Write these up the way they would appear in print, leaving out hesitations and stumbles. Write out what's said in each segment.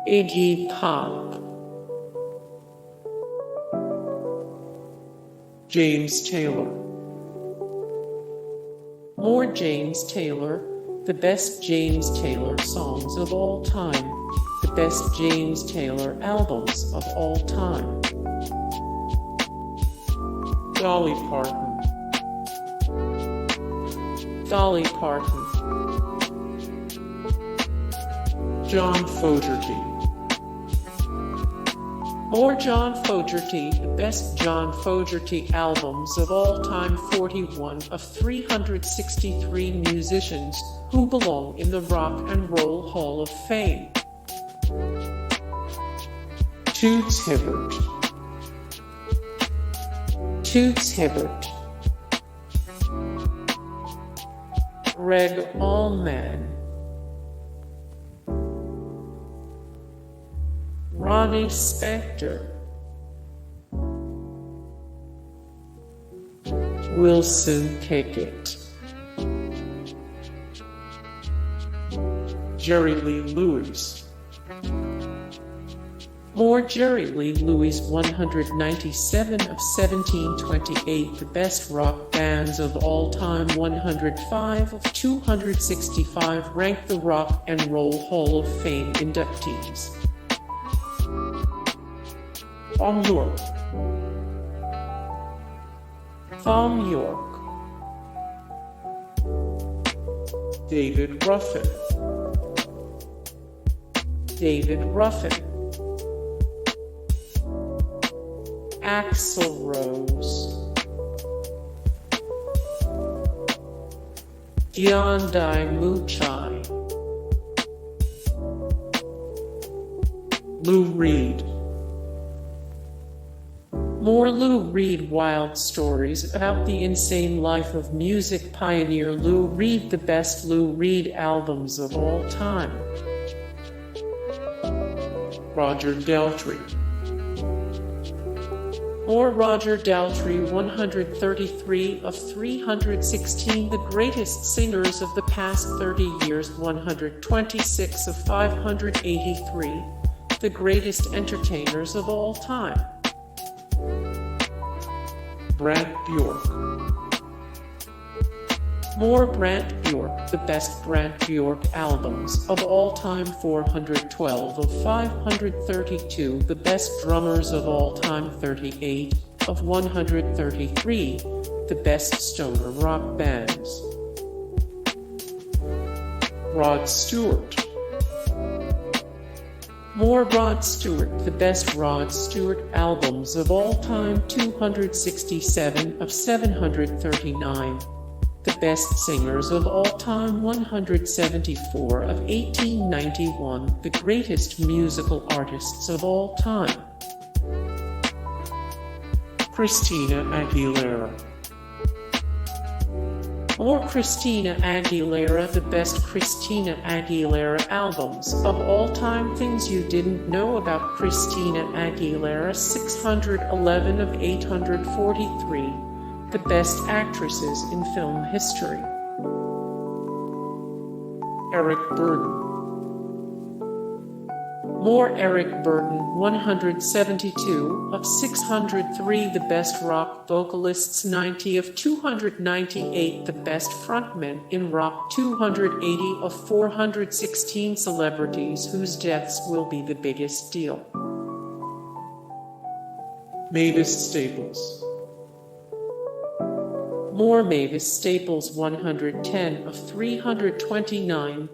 Iggy Pop, James Taylor. more James Taylor, the best James Taylor songs of all time, the best James Taylor albums of all time. Dolly Parton. Dolly Parton, John Fogerty. more John Fogerty, the best John Fogerty albums of all time. 41 of 363 musicians who belong in the Rock and Roll Hall of Fame. Toots Hibbert. Toots Hibbert, Gregg Allman, Ronnie Spector, Wilson Pickett, Jerry Lee Lewis. more Jerry Lee Lewis. 197 of 1728, the best rock bands of all time. 105 of 265 ranked the Rock and Roll Hall of Fame inductees. Thom Yorke. Thom Yorke, David Ruffin. David Ruffin, Axl Rose, Dion DiMucci, Lou Reed. more Lou Reed. Wild stories about the insane life of music pioneer Lou Reed, the best Lou Reed albums of all time. Roger Daltrey. More Roger Daltrey. 133 of 316, the greatest singers of the past 30 years. 126 of 583, the greatest entertainers of all time. Brant Bjork. more Brant Bjork, the best Brant Bjork albums of all time. 412 of 532, the best drummers of all time. 38 of 133, the best stoner rock bands. Rod Stewart. more Rod Stewart, the best Rod Stewart albums of all time. 267 of 739, the best singers of all time. 174 of 1891, the greatest musical artists of all time. Christina Aguilera. more Christina Aguilera, the best Christina Aguilera albums of all time. Things you didn't know about Christina Aguilera. 611 of 843, the best actresses in film history. Eric Burdon. more Eric Burdon. 172 of 603, the best rock vocalists. 90 of 298, the best frontmen in rock. 280 of 416, celebrities whose deaths will be the biggest deal. Mavis Staples. more Mavis Staples. 110 of 329,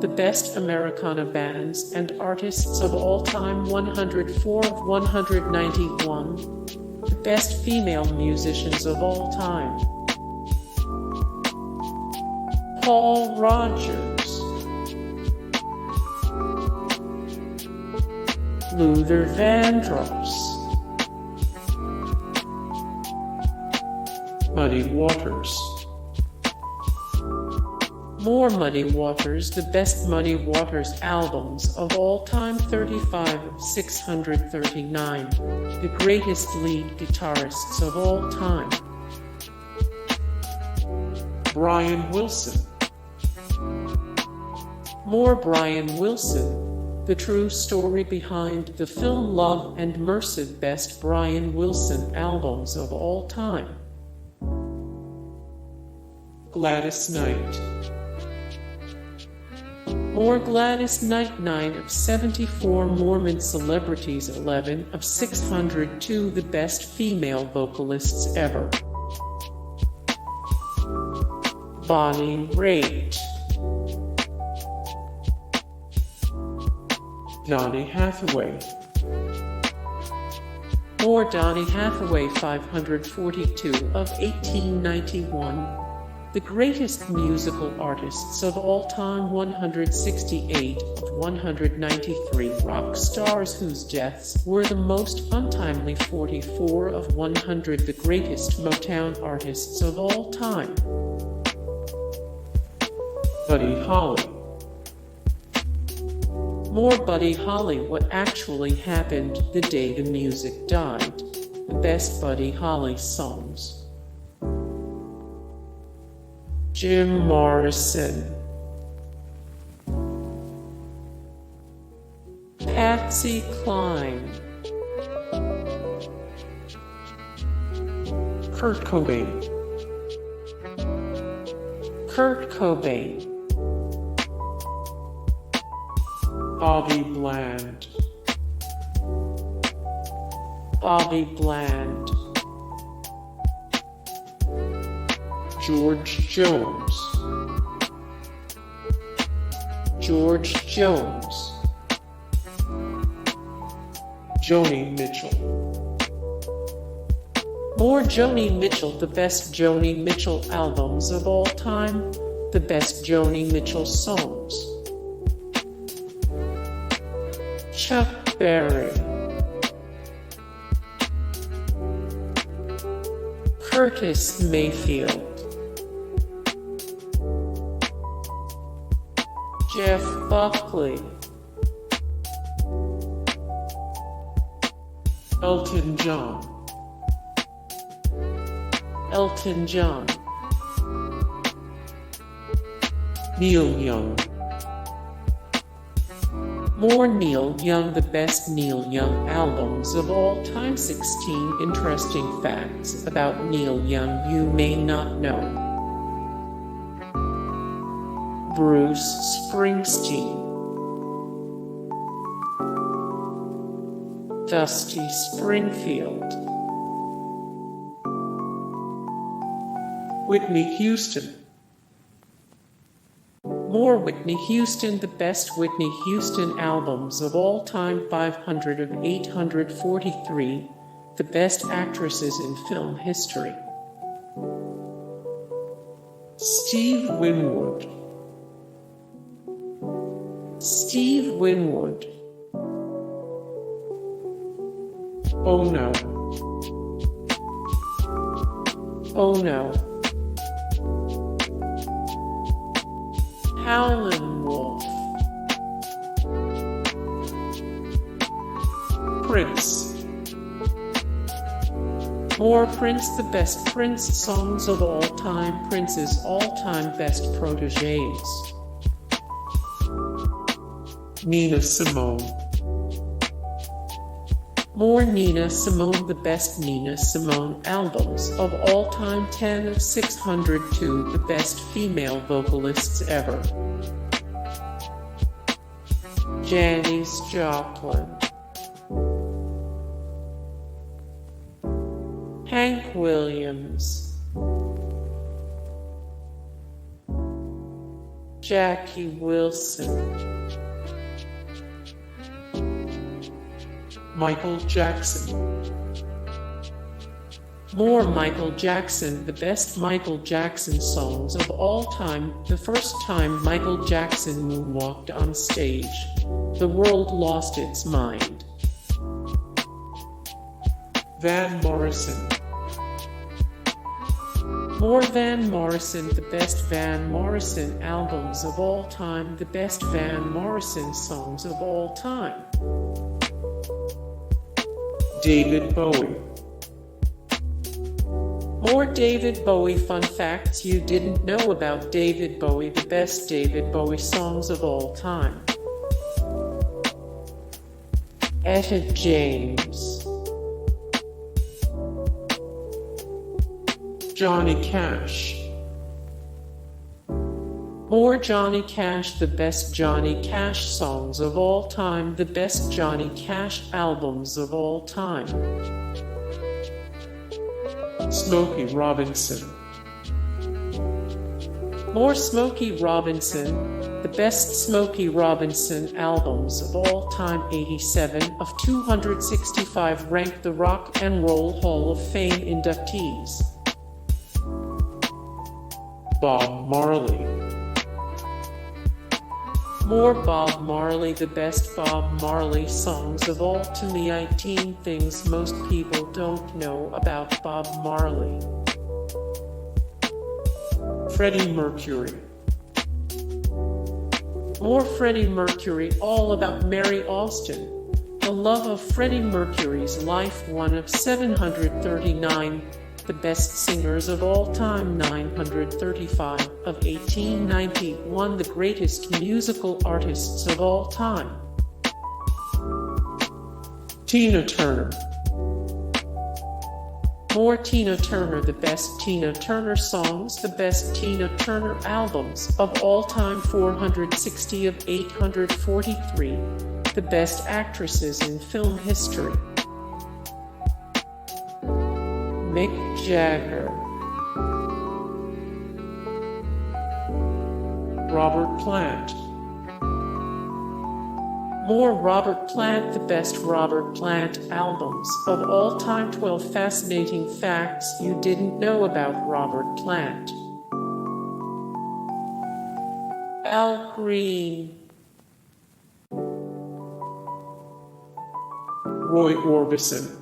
the best Americana bands and artists of all time. 104 of 191, the best female musicians of all time. Paul Rogers, Luther Vandross, Muddy Waters. more Muddy Waters, the best Muddy Waters albums of all time. 35 of 639, the greatest lead guitarists of all time. Brian Wilson. more Brian Wilson, The true story behind the film Love and Mercy, best Brian Wilson albums of all time. Gladys Knight. More Gladys Knight, 9 of 74 Mormon celebrities, 11 of 602 the best female vocalists ever. Bonnie Raitt. Donny Hathaway. More Donny Hathaway, 542 of 1891. The greatest musical artists of all time, 168 of 193 rock stars whose deaths were the most untimely, 44 of 100 the greatest Motown artists of all time. Buddy Holly. More Buddy Holly, what actually happened the day the music died. The best Buddy Holly songs. Jim Morrison. Patsy Cline. Kurt Cobain. Kurt Cobain. Bobby Bland. Bobby Bland. George Jones. George Jones. Joni Mitchell. More Joni Mitchell, the best Joni Mitchell albums of all time, the best Joni Mitchell songs. Chuck Berry. Curtis Mayfield. Jeff Buckley. Elton John. Elton John. Neil Young. More Neil Young, the best Neil Young albums of all time. 16 interesting facts about Neil Young you may not know. Bruce Springsteen. Dusty Springfield. Whitney Houston. More Whitney Houston, the best Whitney Houston albums of all time. 500 of 843, the best actresses in film history. Steve Winwood. Steve Winwood. Oh no. Oh no. Howlin Wolf. Prince. More Prince, the best Prince songs of all time. Prince's all-time best proteges. Nina Simone. More Nina Simone, the best Nina Simone albums of all time. 10 of 602, the best female vocalists ever. Janis Joplin. Hank Williams. Jackie Wilson. Michael Jackson. More Michael Jackson, the best Michael Jackson songs of all time. The first time Michael Jackson moonwalked on stage, the world lost its mind. Van Morrison. More Van Morrison, the best Van Morrison albums of all time. The best Van Morrison songs of all time. David Bowie. More David Bowie fun facts you didn't know about David Bowie. The best David Bowie songs of all time. Etta James. Johnny Cash. More Johnny Cash, the best Johnny Cash songs of all time, the best Johnny Cash albums of all time. Smokey Robinson. More Smokey Robinson, the best Smokey Robinson albums of all time. 87 of 265 ranked the Rock and Roll Hall of Fame inductees. Bob Marley. More Bob Marley, the best Bob Marley songs of all to me. 18 things most people don't know about Bob Marley. Freddie Mercury. More Freddie Mercury, all about Mary Austin. The love of Freddie Mercury's life. 1 of 739. The best singers of all time. 935 of 1891. The greatest musical artists of all time. Tina Turner. More Tina Turner, the best Tina Turner songs, the best Tina Turner albums of all time. 460 of 843. The best actresses in film history. Mick Jagger. Robert Plant. More Robert Plant, the best Robert Plant albums of all time. 12 fascinating facts you didn't know about Robert Plant. Al Green. Roy Orbison.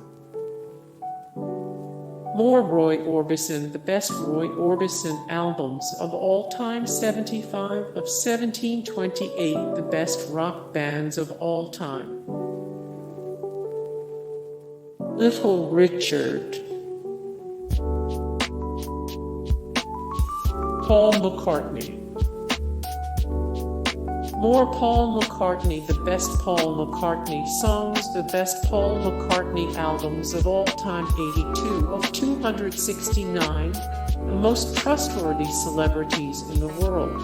More Roy Orbison, the best Roy Orbison albums of all time. 75 of 1728, the best rock bands of all time. Little Richard. Paul McCartney. More Paul McCartney, the best Paul McCartney songs, the best Paul McCartney albums of all time. 82 of 269, the most trustworthy celebrities in the world.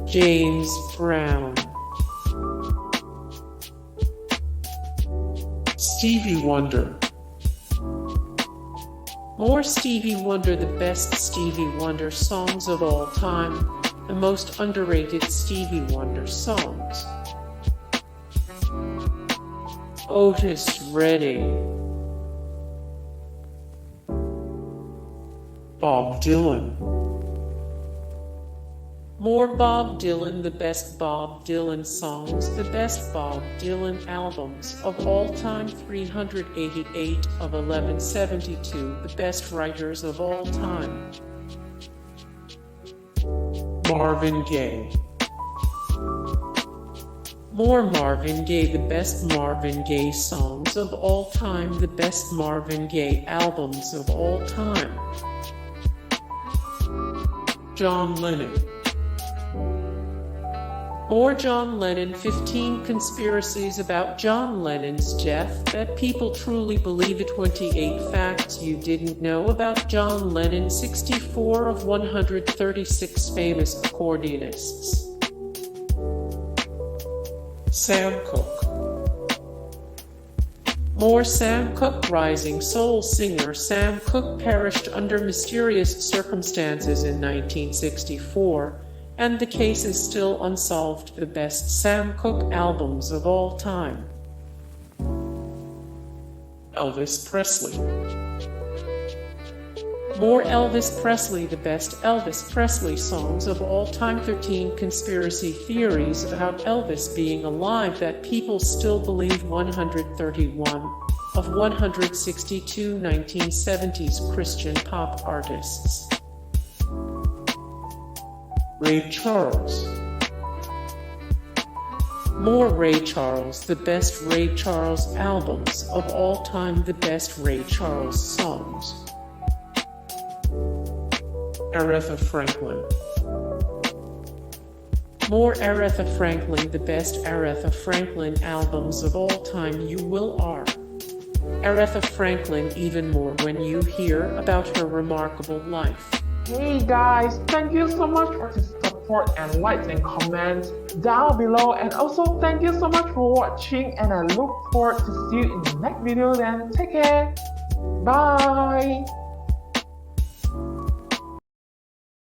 James Brown. Stevie Wonder. More Stevie Wonder, the best Stevie Wonder songs of all time, the most underrated Stevie Wonder songs. Otis Redding. Bob Dylan. More Bob Dylan, the best Bob Dylan songs, the best Bob Dylan albums of all time. 388 of 1172, the best writers of all time. Marvin Gaye. More Marvin Gaye, the best Marvin Gaye songs of all time, the best Marvin Gaye albums of all time. John Lennon. More John Lennon, 15 conspiracies about John Lennon's death that people truly believe. 28 facts you didn't know about John Lennon. 64 of 136 famous accordionists. Sam Cooke. More Sam Cooke, rising soul singer Sam Cooke perished under mysterious circumstances in 1964. And the case is still unsolved. The best Sam Cooke albums of all time. Elvis Presley. More Elvis Presley, the best Elvis Presley songs of all time. 13 conspiracy theories about Elvis being alive that people still believe. 131 of 162 1970s Christian pop artists. Ray Charles. More Ray Charles, the best Ray Charles albums of all time. The best Ray Charles songs. Aretha Franklin. More Aretha Franklin, the best Aretha Franklin albums of all time. You will are. Aretha Franklin even more when you hear about her remarkable life. Hey guys, thank you so much for the support and likes and comments down below, and also thank you so much for watching, and I look forward to see you in the next video. Then take care. Bye.